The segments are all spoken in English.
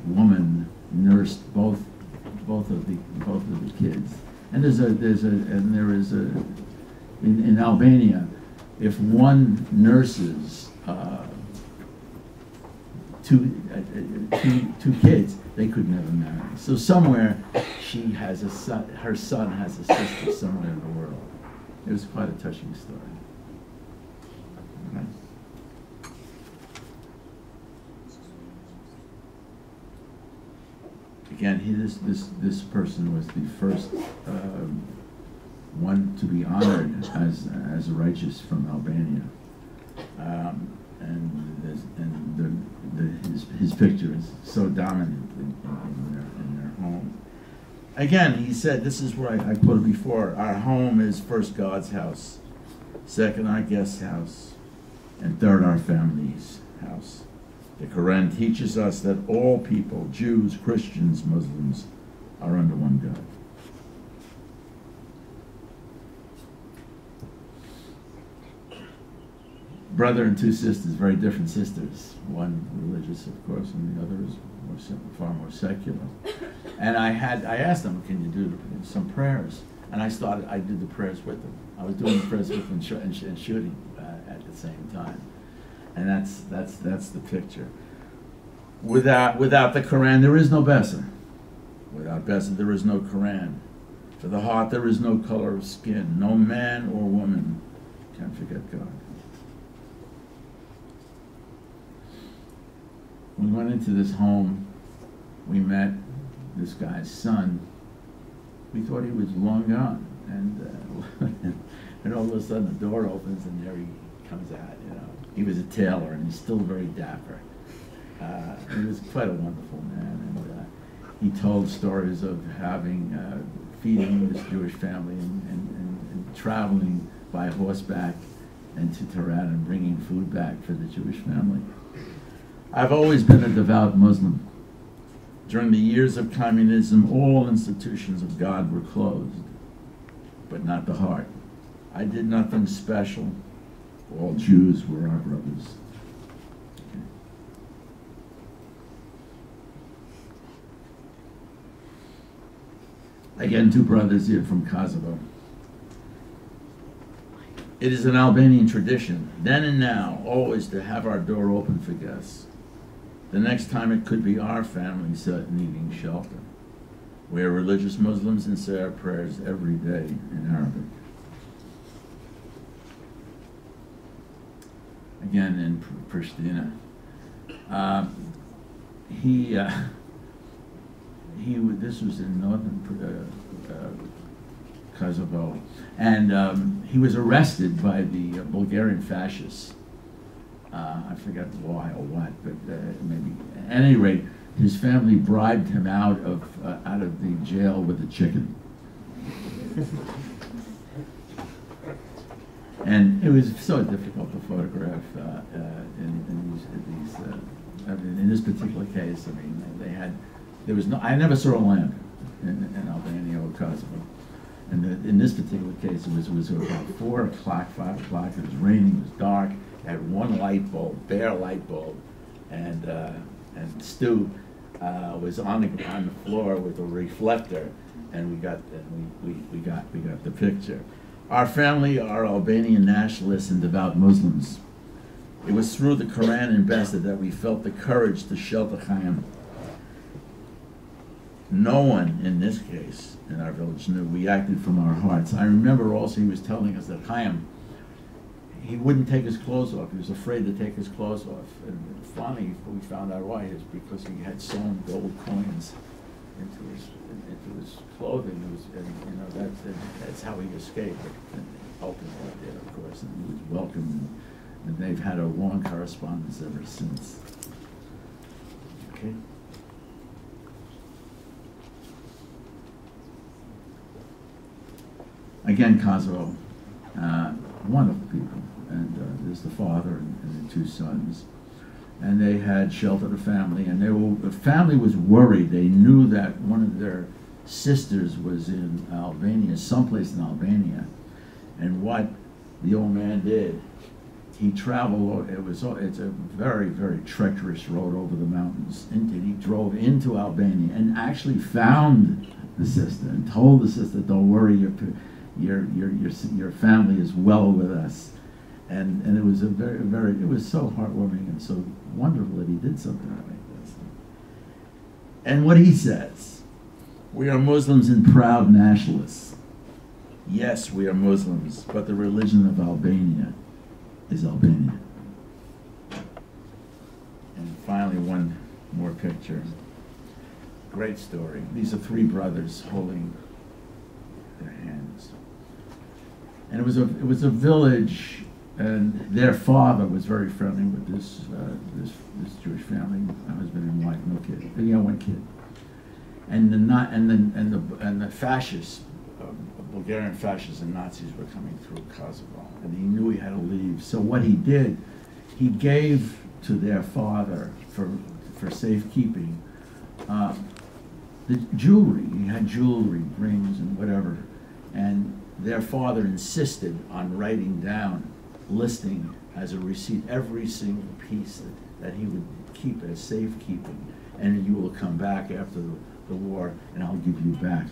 woman nursed both of the kids. And there is a in Albania, if one nurses two kids, they could never marry. So somewhere she has a son, her son has a sister somewhere in the world. It was quite a touching story. Okay. Again, this person was the first one to be honored as a righteous from Albania, his picture is so dominant in their home. Again, he said, this is where I put it before, our home is first God's house, second our guest's house, and third our family's house. The Quran teaches us that all people, Jews, Christians, Muslims, are under one God. Brother and two sisters, very different sisters. One religious, of course, and the other is far more secular. And I asked them, can you do some prayers? And I did the prayers with them. I was doing the prayers with them and shooting at the same time. And that's the picture. Without the Quran, there is no Besa. Without Besa, there is no Quran. For the heart, there is no color of skin. No man or woman can forget God. We went into this home. We met this guy's son. We thought he was long gone, and all of a sudden the door opens and there he comes out. You know, he was a tailor and he's still very dapper. He was quite a wonderful man, and he told stories of feeding this Jewish family and traveling by horseback and to Tehran and bringing food back for the Jewish family. I've always been a devout Muslim. During the years of communism, all institutions of God were closed, but not the heart. I did nothing special. All Jews were our brothers. Again, two brothers here from Kosovo. It is an Albanian tradition, then and now, always to have our door open for guests. The next time it could be our family needing shelter. We are religious Muslims and say our prayers every day in Arabic. Again, in Pristina. This was in northern Kosovo, and he was arrested by the Bulgarian fascists. I forget why or what, but maybe. At any rate, his family bribed him out of the jail with a chicken, and it was so difficult to photograph in this particular case. I mean, I never saw a lamp in Albania or Kosovo. And in this particular case, it was about 4 o'clock, 5 o'clock. It was raining. It was dark. It had one light bulb, bare light bulb, and Stu was on the floor with a reflector, and we got the picture. Our family are Albanian nationalists and devout Muslims. It was through the Quran and Besa that we felt the courage to shelter Chaim. No one in this case in our village knew. We acted from our hearts. I remember also he was telling us that Chaim, he wouldn't take his clothes off. He was afraid to take his clothes off. And finally, we found out why. It's because he had sewn gold coins into his clothing. That's how he escaped. And ultimately did, of course. And he was welcomed. And they've had a long correspondence ever since. Okay. Again, Kosovo, wonderful people, and there's the father and the 2 sons, and they had sheltered a family, and the family was worried. They knew that one of their sisters was in Albania, someplace in Albania, and what the old man did, he traveled. It's a very, very treacherous road over the mountains. And he drove into Albania and actually found the sister and told the sister, "Don't worry, your family is well with us." And it was a it was so heartwarming and so wonderful that he did something like this. And what he says, "We are Muslims and proud nationalists. Yes, we are Muslims, but the religion of Albania is Albania." And finally, one more picture. Great story. These are three brothers holding their hands. And it was a village, and their father was very friendly with this Jewish family, husband and wife, no kid, one kid. And the fascists, Bulgarian fascists and Nazis were coming through Kosovo, and he knew he had to leave. So what he did, he gave to their father for safekeeping the jewelry. He had jewelry, rings and whatever, and their father insisted on writing down, listing as a receipt every single piece that he would keep as safekeeping, and you will come back after the war, and I'll give you back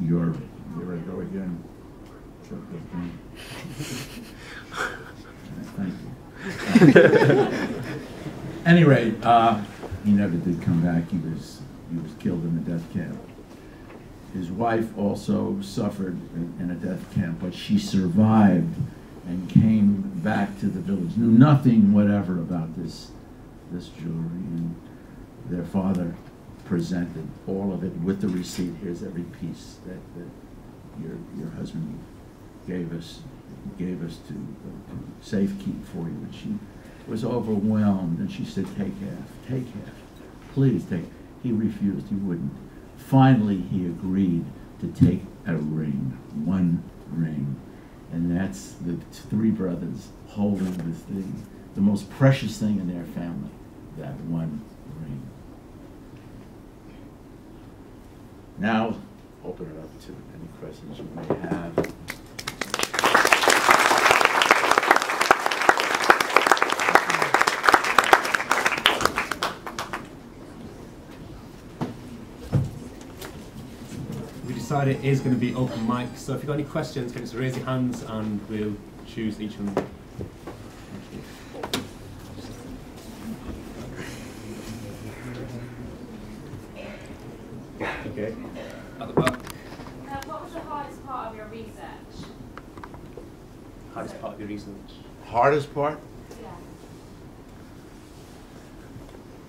your. Here I go again. Thank you. At any rate, he never did come back. He was killed in a death camp. His wife also suffered in a death camp, but she survived and came back to the village. Knew nothing whatever about this jewelry, and their father presented all of it with the receipt. Here's every piece that your husband gave us to safekeep for you. And she was overwhelmed, and she said, take half, please take. He refused, he wouldn't. Finally, he agreed to take a ring, one ring. And that's the three brothers holding this thing, the most precious thing in their family, that one ring. Now, open it up to any questions you may have. Decided it is going to be open mic, so if you've got any questions, can you just raise your hands and we'll choose each of them. Okay. At the back. What was the hardest part of your research? Hardest part of your research? Hardest part? Yeah.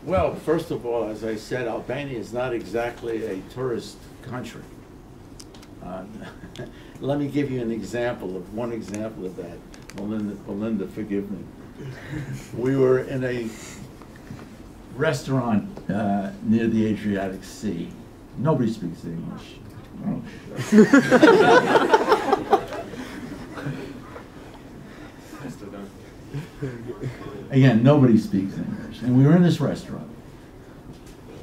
Well, first of all, as I said, Albania is not exactly a tourist country. Let me give you one example of that. Melinda, forgive me. We were in a restaurant near the Adriatic Sea. Nobody speaks English. Again, nobody speaks English. And we were in this restaurant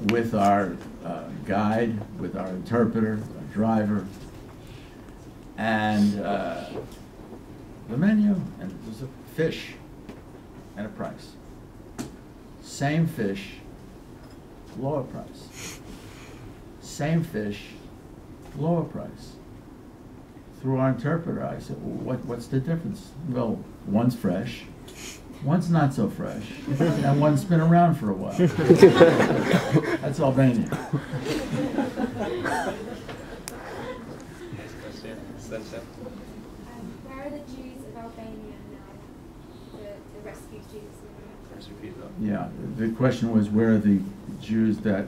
with our guide, with our interpreter, our driver, and the menu, and it was a fish and a price. Same fish, lower price. Same fish, lower price. Through our interpreter, I said, well, what's the difference? Well, one's fresh, one's not so fresh, and one's been around for a while. That's Albania. Where are the Jews of Albania now? The rescued Jews? Yeah, the question was where are the Jews that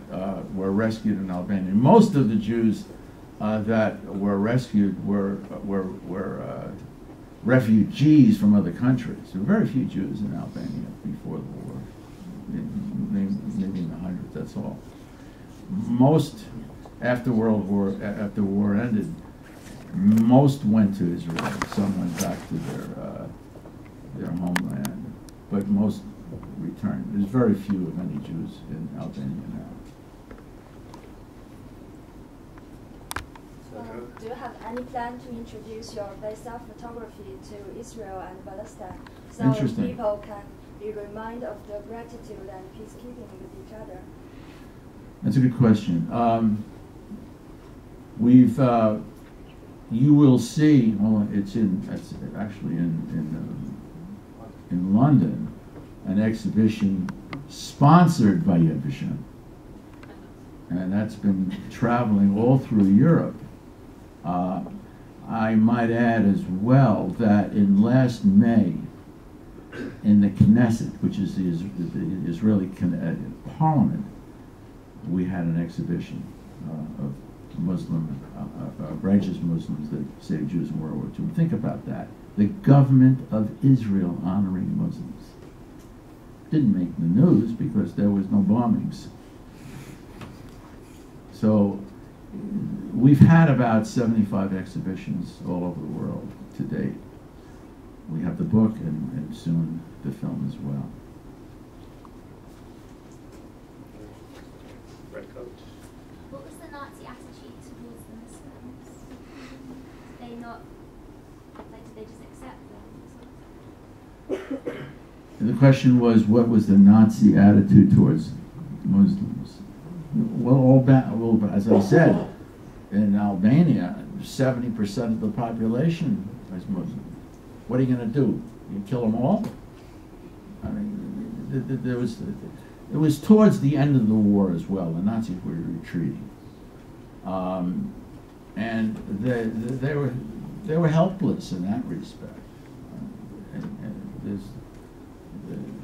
were rescued in Albania. Most of the Jews that were rescued were refugees from other countries. There were very few Jews in Albania before the war, maybe in the hundreds, that's all. Most, after the war ended, most went to Israel. Some went back to their homeland, but most returned. There's very few, if any, Jews in Albania now. do you have any plan to introduce your Besa photography to Israel and Palestine so Interesting. people can be reminded of the gratitude and peacekeeping with each other? That's a good question. You will see. Well, it's actually in London, an exhibition sponsored by Yad Vashem, and that's been traveling all through Europe. I might add as well that in last May, in the Knesset, which is the Israeli parliament, we had an exhibition of righteous Muslims that saved Jews in World War II. Think about that. The government of Israel honoring Muslims. Didn't make the news because there was no bombings. So we've had about 75 exhibitions all over the world to date. We have the book and soon the film as well. Red coat. What was the Nazi attitude towards the Muslims? Did they not, did they just accept them? And the question was, what was the Nazi attitude towards Muslims? Well, as I said, in Albania, 70% of the population is Muslim. What are you going to do? You kill them all? I mean, it was towards the end of the war as well. The Nazis were retreating, and they were helpless in that respect. And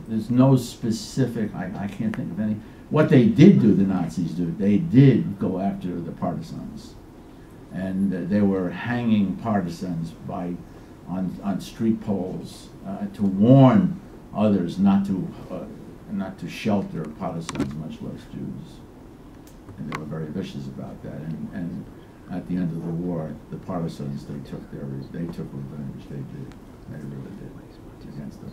there's no specific. I can't think of any. What they did do, the Nazis do, they did go after the partisans, and they were hanging partisans on street poles to warn others not to shelter partisans, much less Jews. And they were very vicious about that. And at the end of the war, the partisans, they took revenge. They did. They really did against them.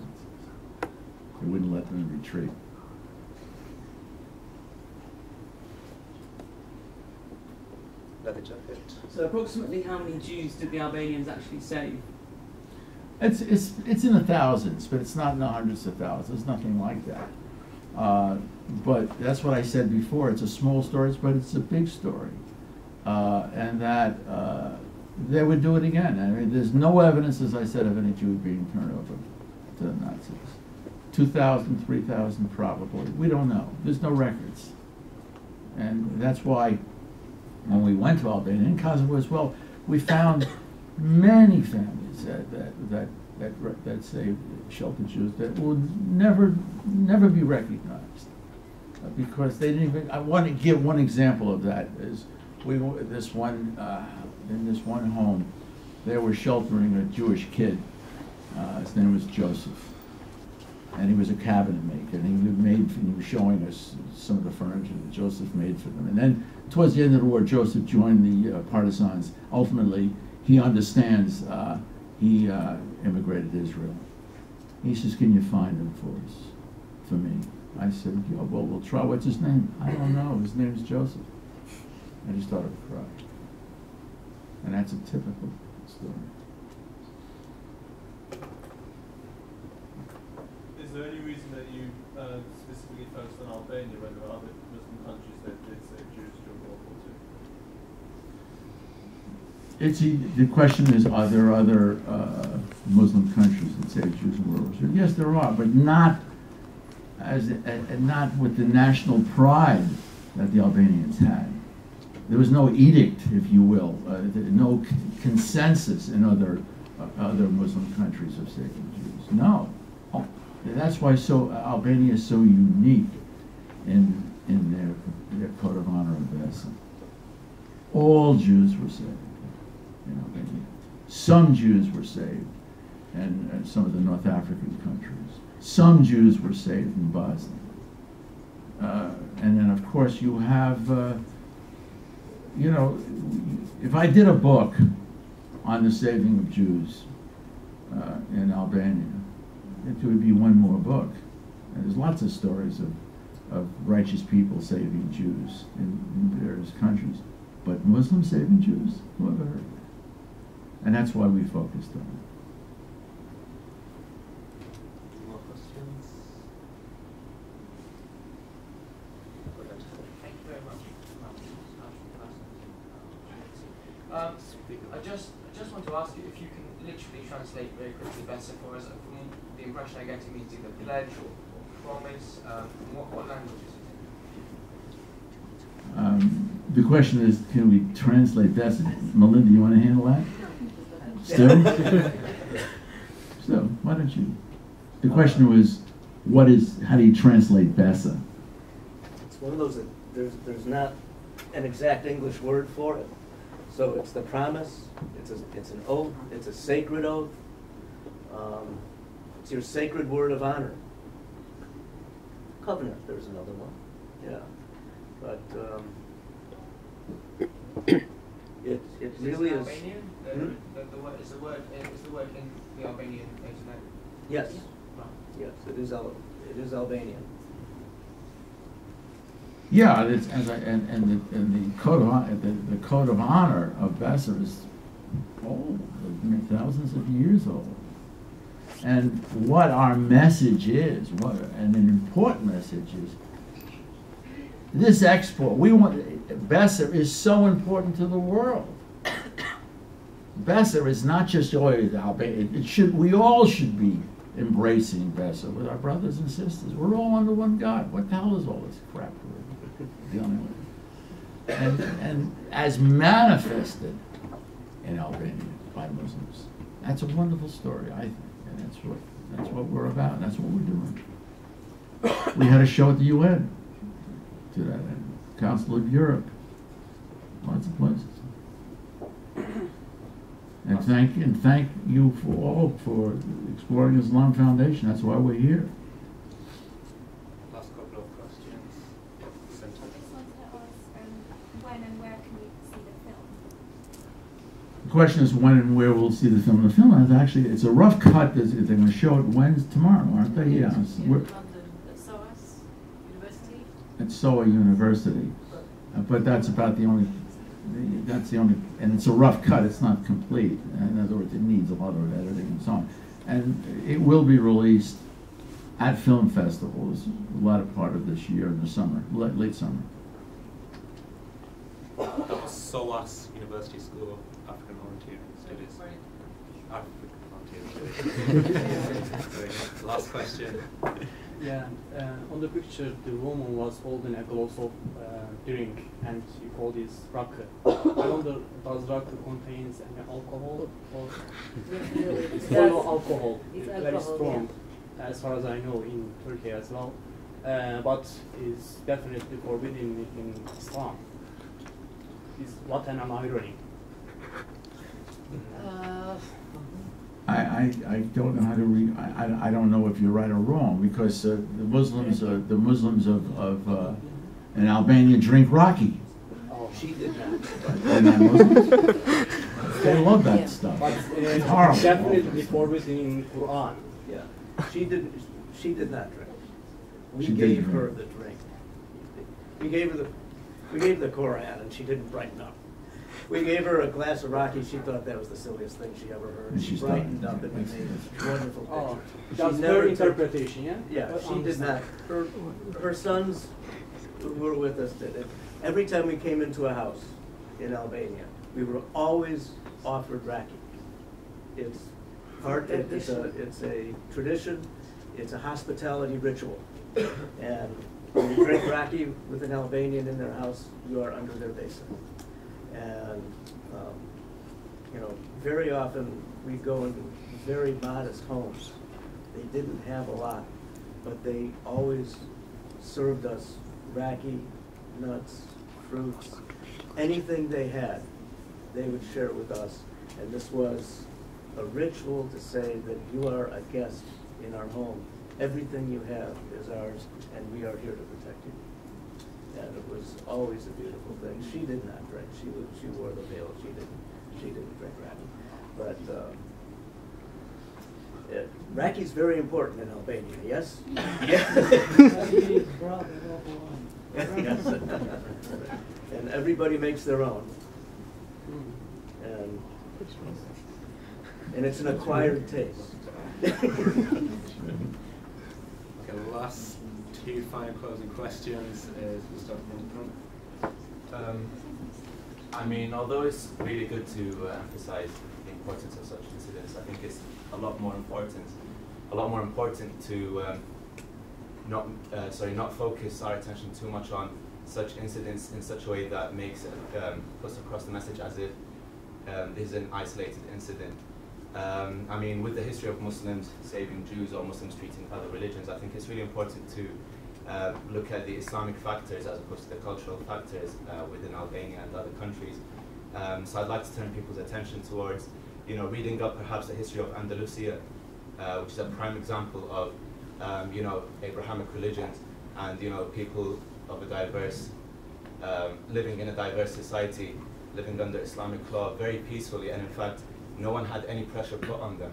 They wouldn't let them retreat. Leather jacket. So approximately how many Jews did the Albanians actually save? It's in the thousands, but it's not in the hundreds of thousands. Nothing like that. But that's what I said before. It's a small story, but it's a big story, and that they would do it again. I mean, there's no evidence, as I said, of any Jew being turned over to the Nazis. 2,000, 3,000 probably. We don't know. There's no records, and that's why when we went to Albania and Kosovo as well, we found many families that saved sheltered Jews that will never be recognized because they didn't even. I want to give one example of that. Is in this one home, they were sheltering a Jewish kid. His name was Joseph, and he was a cabinet maker. And he was showing us some of the furniture that Joseph made for them. And then towards the end of the war, Joseph joined the partisans. Ultimately, he understands. He immigrated to Israel. He says, "Can you find him for us, for me?" I said, "Yeah, well, we'll try." What's his name? I don't know. His name is Joseph. And he started to cry. And that's a typical story. Is there any reason that you specifically focused on Albania when there were other Muslim countries that did save Jews during World War II? The question is, are there other Muslim countries that save Jews in World War II? Yes, there are, but not with the national pride that the Albanians had. There was no edict, if you will, no consensus in other Muslim countries of saving Jews. No, that's why Albania is so unique in their code of honor of Besa. All Jews were saved in Albania. Some Jews were saved in some of the North African countries. Some Jews were saved in Bosnia. And then, of course, you have, if I did a book on the saving of Jews in Albania, it would be one more book. And there's lots of stories of righteous people saving Jews in various countries. But Muslims saving Jews? Who ever heard? And that's why we focused on it. More questions? Thank you very much. I just want to ask you if you can literally translate very quickly Besa for us. From the impression I get, it means either pledge or promise. From what language is it? The question is, can we translate that? Melinda, you want to handle that? Still? So, why don't you? The question was, how do you translate Besa? It's one of those that there's not an exact English word for it. So it's the promise, it's an oath, it's a sacred oath. It's your sacred word of honor. Covenant, there's another one. Yeah. But it really is. Albanian? The word is the word in the Albanian internet? Yes. Right. Yes, it is Albanian. Yeah, it's, the code of honor of Besa is old, thousands of years old. And what our message is, and an important message is, this export, Besa is so important to the world. Besa is not just Albania. We all should be embracing Besa with our brothers and sisters. We're all under one God. What the hell is all this crap we're dealing with? And as manifested in Albania by Muslims, that's a wonderful story, I think, and that's what we're about. And that's what we're doing. We had a show at the UN to that end, Council of Europe, lots of places. And thank you for exploring Islam Foundation. That's why we're here. Last couple of questions. I just wanted to ask when and where can we see the film? The question is when and where we'll see the film. The film is actually, it's a rough cut. They're going to show it tomorrow, aren't they? Yeah. At SOA University. But that's about the only, and it's a rough cut, it's not complete. In other words, it needs a lot of editing and so on. And it will be released at film festivals the latter part of this year in the summer, late summer. That was SOAS University School of African Oriental Studies. African Oriental Studies. Last question. Yeah, on the picture, the woman was holding a glass of drink, and you call this rakı. I wonder, does rakı contains any alcohol, or it's no alcohol? It's very alcohol, strong, as far as I know, in Turkey as well, but is definitely forbidden in Islam. What an irony. I don't know how to read. I don't know if you're right or wrong, because the Muslims of in Albania drink raki. Oh, she did not. They're not Muslims. They love that stuff. But it's horrible. Definitely forbidden in Quran. Yeah, she did not drink. We She gave didn't her drink. the drink. We gave her the Quran, and she didn't brighten up. We gave her a glass of raki. She thought that was the silliest thing she ever heard. And She she brightened started. up, and we made wonderful Oh, pictures. that's She her never took- interpretation, yeah? Yeah, But she did not. Her sons who were with us did it. Every time we came into a house in Albania, we were always offered raki. It's a tradition. It's a hospitality ritual. And when you drink raki with an Albanian in their house, you are under their besa. And very often we go into very modest homes. They didn't have a lot, but they always served us raki, nuts, fruits, anything they had, they would share it with us. And this was a ritual to say that you are a guest in our home. Everything you have is ours, and we are here to protect you. And it was always a beautiful thing. She did not drink. She wore the veil. She didn't drink raki. But raki is very important in Albania. Yes. Yes. Yes. And everybody makes their own. And And it's an acquired taste. Okay, last two final closing questions is we'll start from the front. I mean, although it's really good to emphasize the importance of such incidents, I think it's a lot more important to not focus our attention too much on such incidents in such a way that makes it puts across the message as if this is an isolated incident. I mean, with the history of Muslims saving Jews or Muslims treating other religions, I think it's really important to look at the Islamic factors as opposed to the cultural factors within Albania and other countries. So I'd like to turn people's attention towards, reading up perhaps the history of Andalusia, which is a prime example of, Abrahamic religions and, people of a diverse, living in a diverse society, living under Islamic law very peacefully, and in fact, no one had any pressure put on them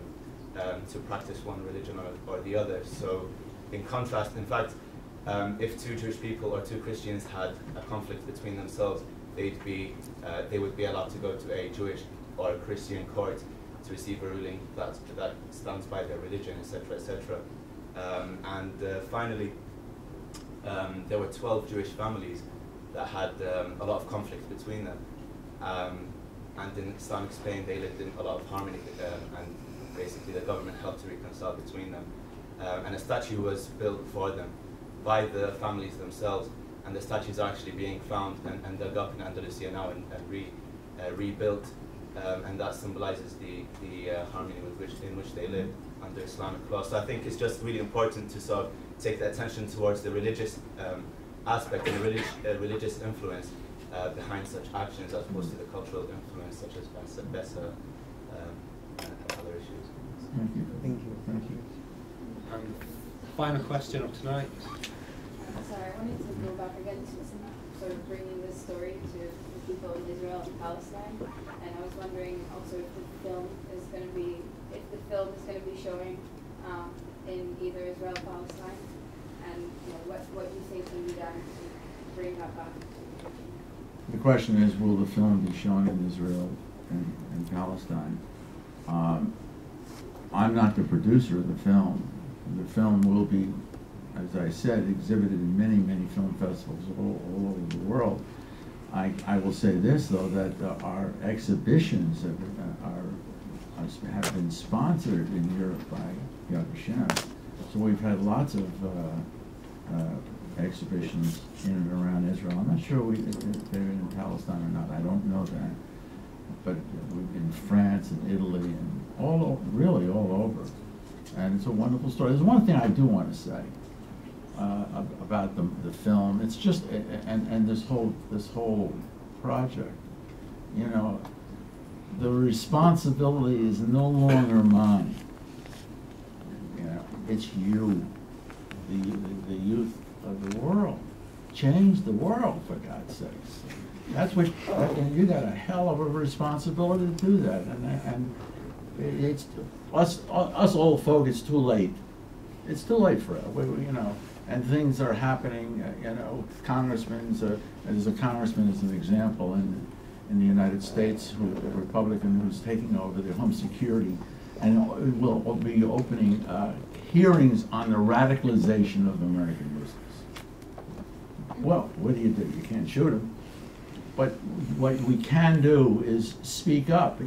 to practice one religion or the other. So in contrast, in fact, if two Jewish people or two Christians had a conflict between themselves, they would be allowed to go to a Jewish or a Christian court to receive a ruling that stands by their religion, etc., etc. Finally, there were 12 Jewish families that had a lot of conflict between them. And in Islamic Spain, they lived in a lot of harmony, and basically the government helped to reconcile between them. And a statue was built for them by the families themselves, and the statues are actually being found and dug up in Andalusia now and rebuilt, and that symbolizes the harmony in which they live under Islamic law. So I think it's just really important to sort of take the attention towards the religious aspect and religious influence behind such actions, as opposed to the cultural influence such as Besa and other issues. Thank you. Thank you. Thank you. And final question of tonight. Sorry, I wanted to go back again to sort of bringing this story to the people in Israel and Palestine, and I was wondering also if the film is going to be showing in either Israel or Palestine, and what you think can be done to bring that back. The question is, will the film be shown in Israel and Palestine? I'm not the producer of the film. The film will be, as I said, exhibited in many, many film festivals all over the world. I will say this, though, that our exhibitions have been sponsored in Europe by Yad Vashem. So we've had lots of exhibitions in and around Israel. I'm not sure if they're in Palestine or not. I don't know that. But we've been in France and Italy and really all over. And it's a wonderful story. There's one thing I do want to say about the film. It's just and this whole project. The responsibility is no longer mine. It's you, the youth of the world. Change the world, for God's sakes. That's what, and you got a hell of a responsibility to do that. And it's us old folk. It's too late. It's too late for it. And things are happening. Congressmen. There's a congressman as an example in the United States, a Republican, who's taking over the Home Security, and will be opening hearings on the radicalization of American Muslims. Well, what do? You can't shoot them. But what we can do is speak up.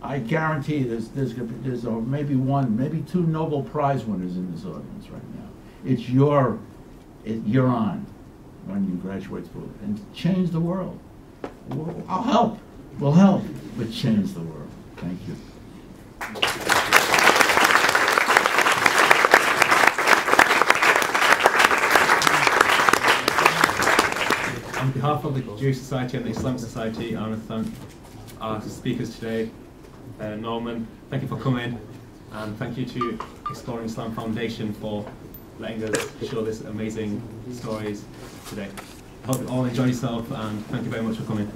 I guarantee there's maybe one, maybe two Nobel Prize winners in this audience right now. It's you're on when you graduate school, and change the world. I'll help. We'll help, but change the world. Thank you. On behalf of the Jewish Society and the Islamic Society, I want to thank our speakers today. Norman, thank you for coming, and thank you to Exploring Islam Foundation for letting us show this amazing stories today. I hope you all enjoy yourself, and thank you very much for coming.